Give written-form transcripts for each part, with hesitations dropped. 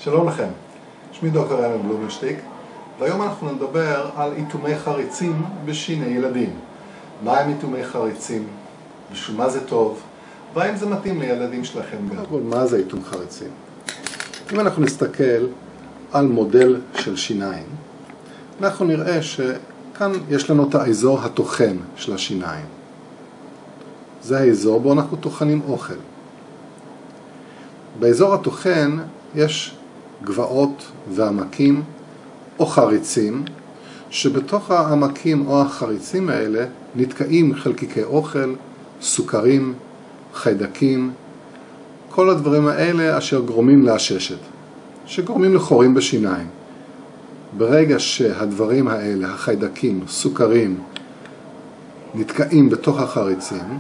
שלום לכם, שמי דוקטור אלן בלומנשטיק, והיום אנחנו נדבר על איתומי חריצים בשיני ילדים. מה הם איתומי חריצים? בשביל מה זה טוב? והאם זה מתאים לילדים שלכם גם? מה זה איתום חריצים? אם אנחנו נסתכל על מודל של שיניים, אנחנו נראה שכאן יש לנו את האזור הטוחן של השיניים. זה האזור בו אנחנו טוחנים אוכל. באזור הטוחן יש גבעות ועמקים או חריצים, שבתוך העמקים או החריצים האלה נתקעים חלקיקי אוכל, סוכרים, חיידקים, כל הדברים האלה אשר גורמים לעששת, שגורמים לחורים בשיניים. ברגע שהדברים האלה, החיידקים, סוכרים, נתקעים בתוך החריצים,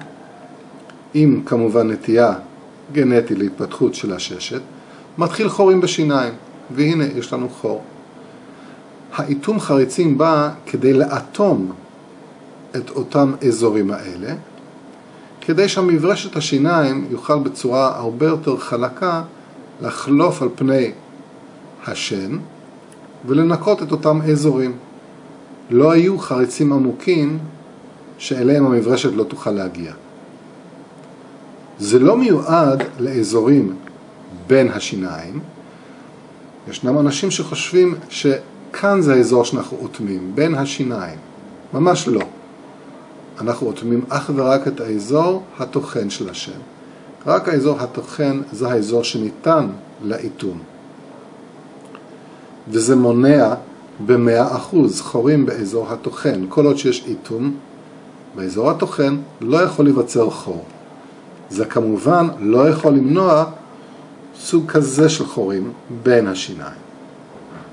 עם כמובן נטייה גנטית להתפתחות של עששת, מתחיל חורים בשיניים, והנה יש לנו חור. האיתום חריצים בא כדי לאטום את אותם אזורים האלה, כדי שהמברשת השיניים יוכל בצורה הרבה יותר חלקה לחלוף על פני השן ולנקות את אותם אזורים. לא היו חריצים עמוקים שאליהם המברשת לא תוכל להגיע. זה לא מיועד לאזורים בין השיניים. ישנם אנשים שחושבים שכאן זה האזור שאנחנו אוטמים, בין השיניים. ממש לא. אנחנו אוטמים אך ורק את האזור הטוחן של השן. רק האזור הטוחן זה האזור שניתן לאיתום. וזה מונע ב100% חורים באזור הטוחן. כל עוד שיש איתום, באזור הטוחן לא יכול להיווצר חור. זה כמובן לא יכול למנוע סוג כזה של חורים בין השיניים.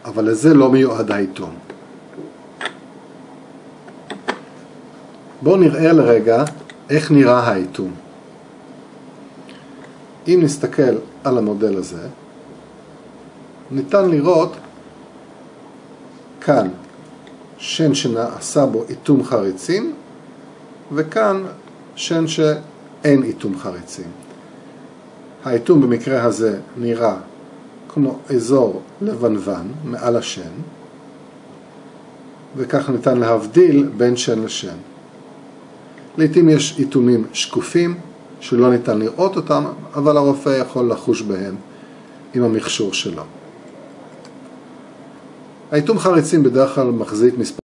אבל לזה לא מיועד האיתום. בואו נראה לרגע איך נראה האיתום. אם נסתכל על המודל הזה, ניתן לראות כאן שן שנעשה בו איתום חריצים, וכאן שן שאין איתום חריצים. האיתום במקרה הזה נראה כמו אזור לבנוון מעל השן, וכך ניתן להבדיל בין שן לשן. לעתים יש איתומים שקופים שלא ניתן לראות אותם, אבל הרופא יכול לחוש בהם עם המכשור שלו. האיתום חריצים בדרך כלל מחזיק מספר